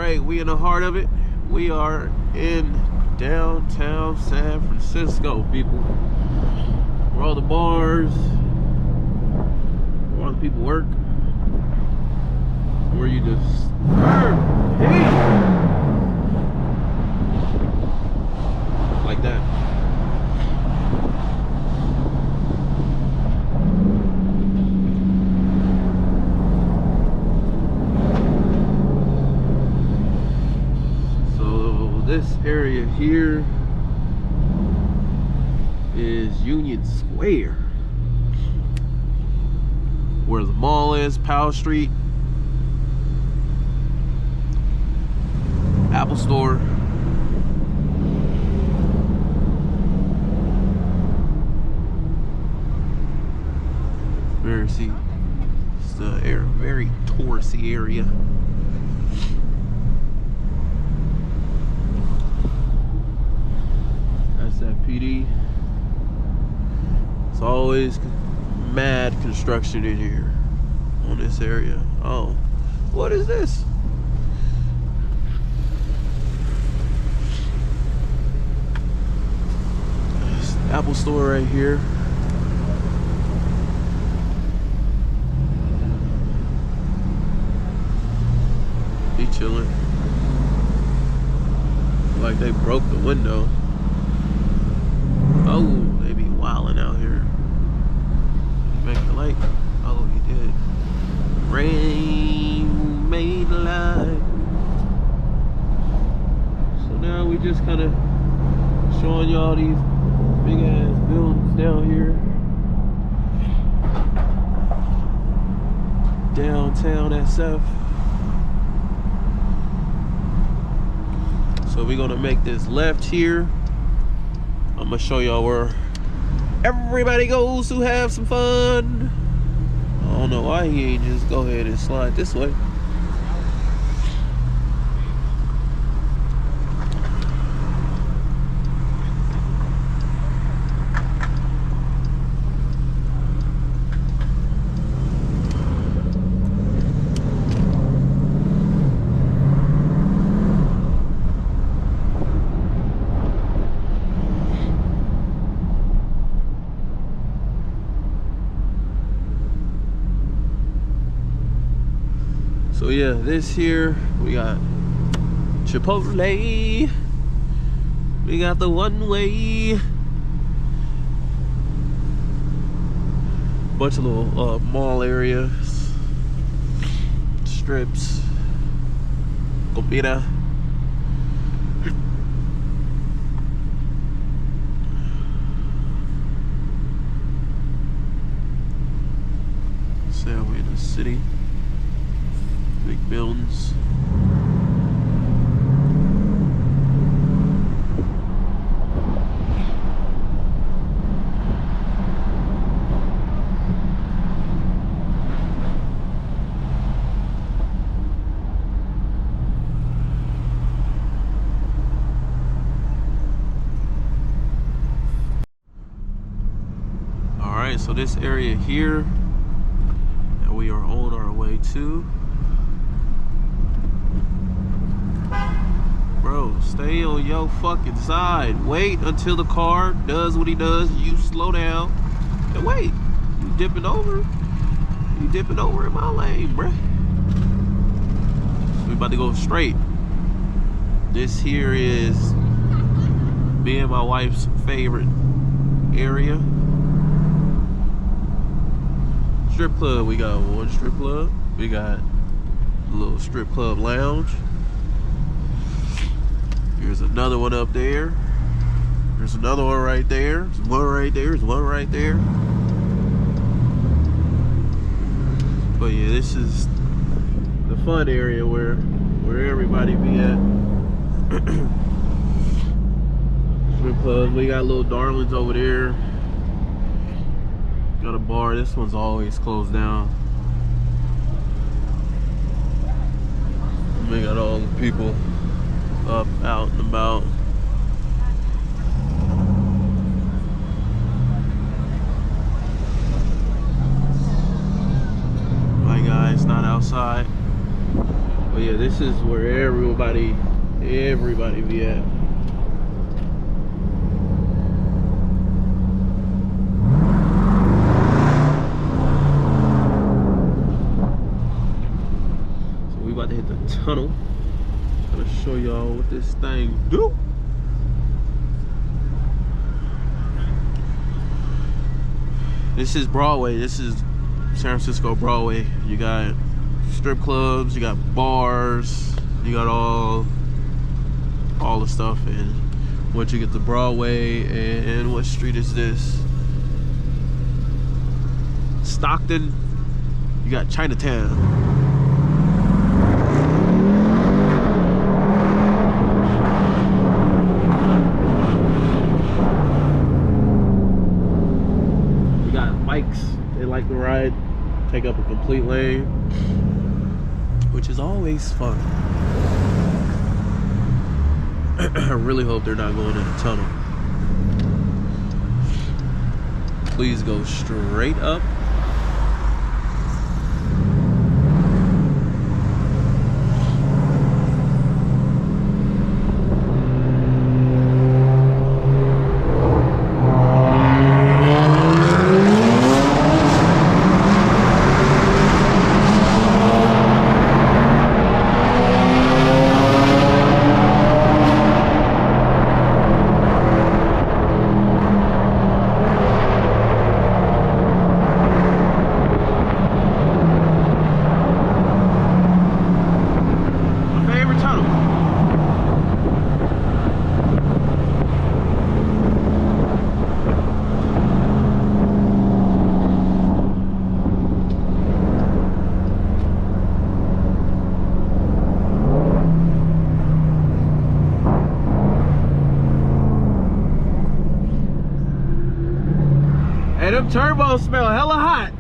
right, we in the heart of it. We are in downtown San Francisco, people. Where all the bars, where all the people work, where you just like that. This area here is Union Square, where the mall is, Powell Street, Apple Store, it's the very touristy area. That PD. It's always mad construction in here on this area. Oh, what is this? It's the Apple Store right here. He chilling. Like they broke the window. Oh, they be wilding out here. Make the light. Oh, he did. Rain made light. So now we just kind of showing y'all these big ass buildings down here. Downtown SF. So we're gonna make this left here. I'm gonna show y'all where everybody goes to have some fun. I don't know why he ain't just go ahead and slide this way. So yeah, this here, we got Chipotle. We got the one way. Bunch of little mall areas. Strips. Comida. So we're in the city. Big buildings. All right, so this area here that we are on our way to. Bro, stay on your fucking side. Wait until the car does what he does. You slow down and wait. You dipping over? You dipping over in my lane, bruh. So we about to go straight. This here is me and my wife's favorite area. Strip club. We got one strip club. We got a little strip club lounge. There's another one up there. There's another one right there. There's one right there. There's one right there. But yeah, this is the fun area where everybody be at. Strip clubs. We got little darlings over there. Got a bar. This one's always closed down. We got all the people up, out and about. My guy's not outside, but But yeah, this is where everybody be at. So we about to hit the tunnel. I'm gonna show y'all what this thing do. This is Broadway. This is San Francisco Broadway. You got strip clubs, you got bars, you got all the stuff. And once you get to Broadway, and what street is this? Stockton, you got Chinatown. You got bikes, they like to ride, take up a complete lane, which is always fun. I really hope they're not going in a tunnel. Please go straight up. Hey, them turbos smell hella hot.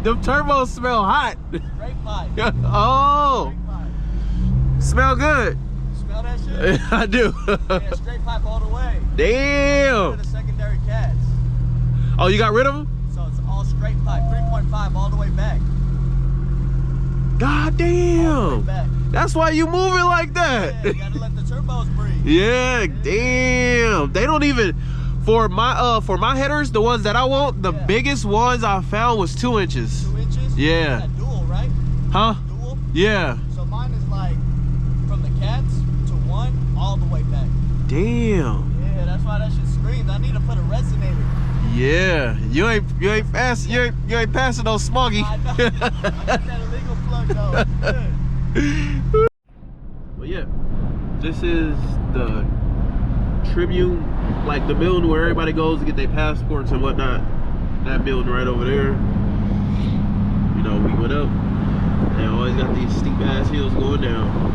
Them turbos smell hot. Straight pipe. Oh. Straight pipe. Smell good. Smell that shit? I do. Yeah, straight pipe all the way. Damn. The secondary cats. Oh, you got rid of them? So it's all straight pipe, 3.5 all the way back. God All the damn. way back. That's why you moving like that. Yeah, you gotta let the turbos breathe. Yeah, damn. They don't even, for my headers, the ones that I want, the biggest ones I found was 2 inches. 2 inches? Yeah. That dual, right? Huh? Dual? Yeah. So mine is like from the cats to 1 all the way back. Damn. Yeah, that's why that shit screams. I need to put a resonator. Yeah. You ain't passing no smoggy. I know. I got that illegal plug though. Good. But yeah, this is the Tribune, like the building where everybody goes to get their passports and whatnot. That building right over there. You know, we went up. They always got these steep ass hills going down.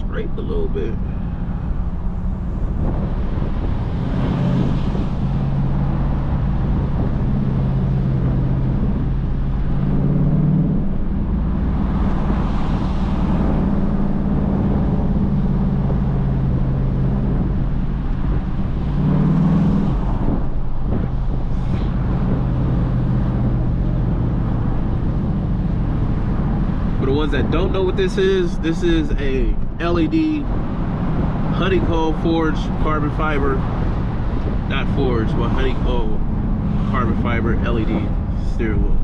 Scrape a little bit. For the ones that don't know what this is a LED honeycomb forged carbon fiber, not forged, but honeycomb carbon fiber LED steering wheel.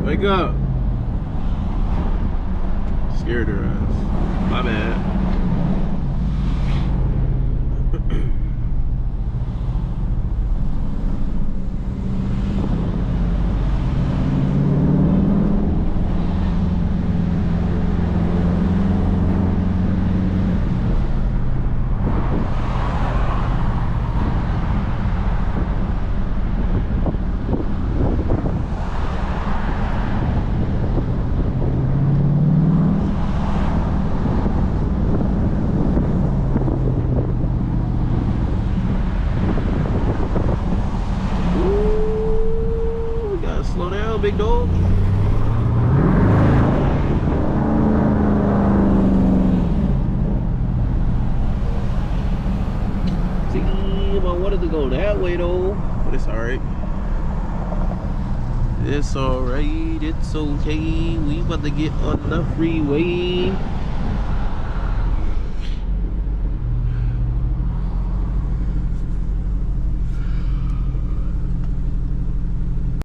Wake up. Scared her ass. My bad. big dog. See, I wanted to go that way though, but it's alright. It's alright, it's okay. We about to get on the freeway.